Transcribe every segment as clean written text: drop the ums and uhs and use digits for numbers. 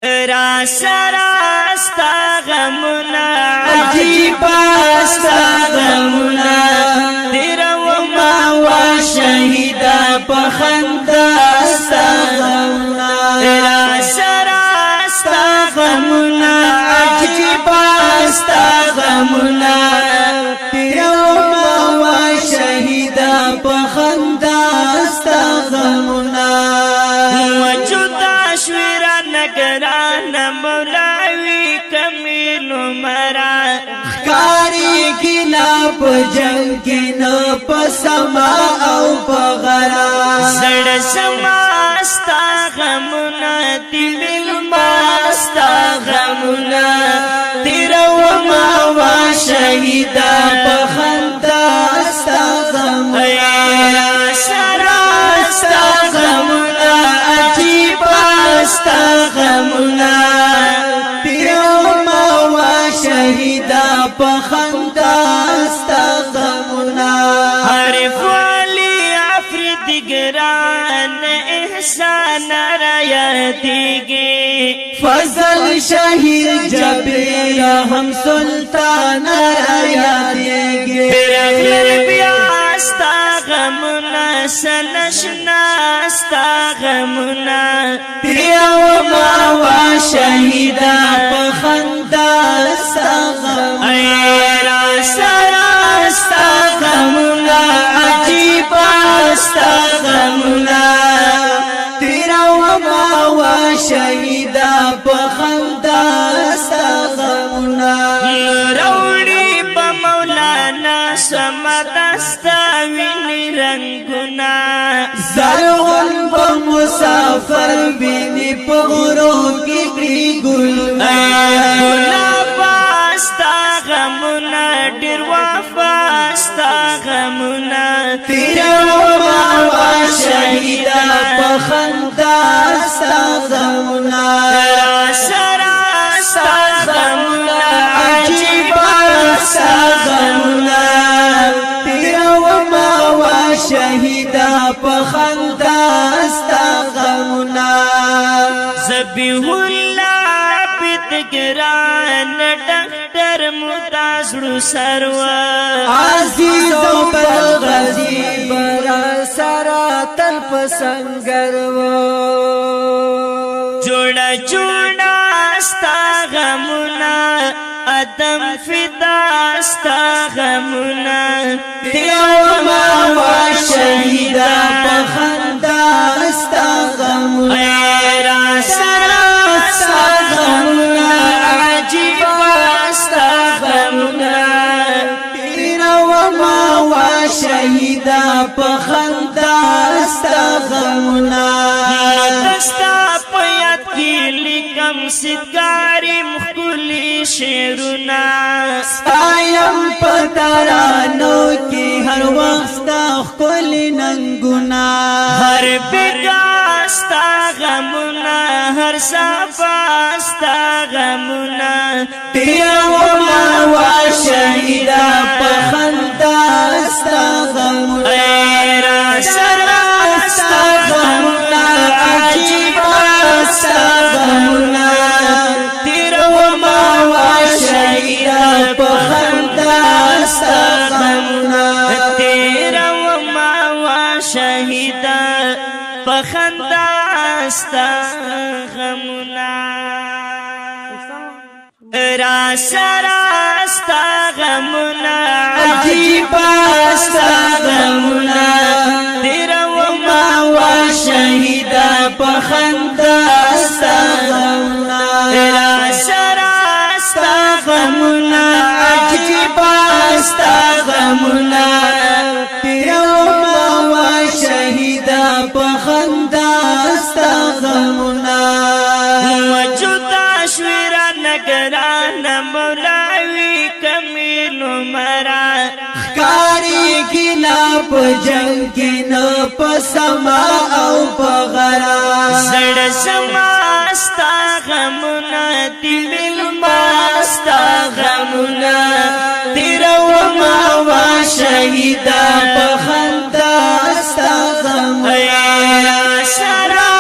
را سرا ستا غمنا عجیب ستا غمنا تیرو ما وا شهیدا پخندا ستا غمنا را سرا ستا غمنا عجیب ستا غمنا تیرو ما وا شهیدا پخندا ستا غمنا وجودا شویرا نگران مولاوی کمیل مرا کاری کی نا پجنگ کی نا پسما او پغرا زړ سما ستا غمنا دل ما ستا غمنا تیرو ما وا شهیدا پخندا ستا غمنا سرا ستا غمنا عجیب ستا غمنا تیرو ما وا شهیدا پخندا ستا غمنا عارف والی عفرت گران احسان رایا دیگی فضل شہیر جبیر ہم سلطان رایا دیگے پھر بیاستا غمنا سنشنا ستا غمنا تیرو ماوا شہیدہ پخندہ ستا غمنا سرا ستا غمنا عجیب ستا غمنا تیرو ماوا شہیدہ پخندہ ستا غمنا روڑی بمولانا سمدستا وینی رنگنا زرغن بمسافر بینی پغرو کی بری گلاب ستا غمنا ډیر وفا ستا غمنا تیرو ماوا شهیدا پخندا ستا غمنا سرا ستا غمنا عجیب ستا غمنا تیرو ماوا شهیدا پخندا ستا غمنا زبیح اللہ عبد گران ڈاکٹر متاثر سروا عزیز و بلغزی برا سرا تلپ سنگر و جوڑا جوڑا ستا غمنا ادم فدا ستا غمنا تیرو ماوا شہیدہ پخندا ستا غمنا سرا ستا غمنا عجیب ستا غمنا تیرو ماوا شہیدہ پخندا ستا غمنا دستا پیات کی لکم ستگاری مخلی شیرنا ستایم پترانو کی ہر وقت خل ننگنا ہر بگا ستا غمنا ہر صفا ستا غمنا تیرو ماوا شہیدہ پخندا ستا غمنا سرا ستا غمنا عجیب ستا غمنا تیرو ماوا شہیدہ پخندا ستا غمنا تیرا ماوا شہیدا پخندا ستا غمنا را سرا ستا غمنا عجیب ستا غمنا تیرو ماوا شہیدہ پخندا ستا غمنا را سرا ستا غمنا عجیب ستا غمنا تیرو ماوا شہیدہ پخندا ستا غمنا وجودا شویرا نگران مولاوی کمیل مرا کاری کی نا پجنگ کی نا پسما او پغرا زړ سما ستا غمنا دل ما ستا غمنا تیرو ماوا شہیدہ پخندا ستا غمنا سرا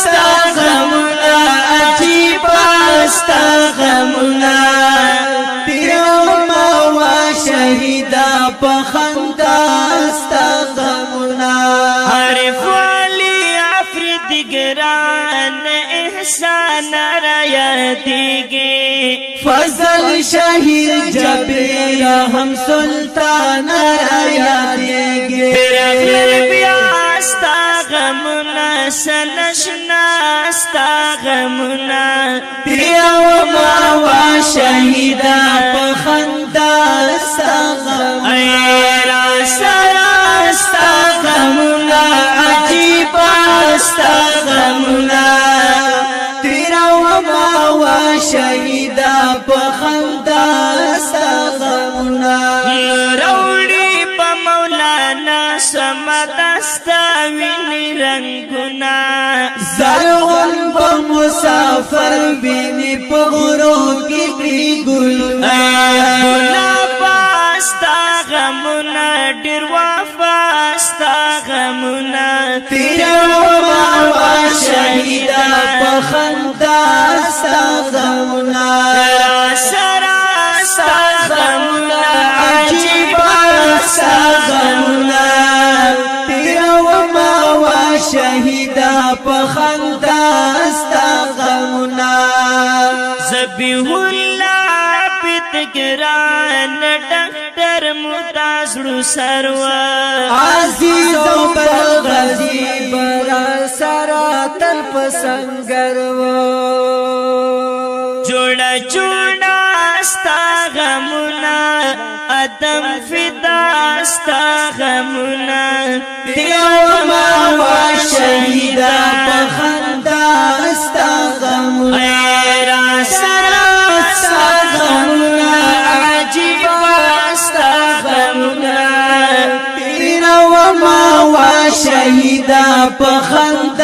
ستا غمنا عجیب پخندا استا غمنا عارف والی عفرید گران احسان را یادیگی فضل شہیر جبیر ہم سلطان را یادیگی پھر بیاستا غمنا سنشنا استا غمنا پیو ماوا شہیدا پخندا استا غمنا ایرا سرا استا غمنا عجیب استا غمنا پیو ماوا شہیدا پخندا استا غمنا روڑی پا مولانا سمدستا وینی رنگنا زرغن پا مسافر بینی پغرو کی گلنا گلاب استا غمنا ډیر وفا استا غمنا تیرا ماوا شہیدا پخندا استا غمنا سرا استا غمنا عجیب استا غمنا تیرا ماوا شہیدا پخندا استا غمنا زبیح اللہ پتگران ڈاکٹر متازلو سروا عزیز و بلغزی برا سرا تلپ سنگرو جوڑا جوڑا استا غمنا ادم فدا استا غمنا دیو ماوا شہیدا پخندا استا غمنا ایرا سرا استا غمنا عجیب استا غمنا دیو ماوا شہیدا پخندا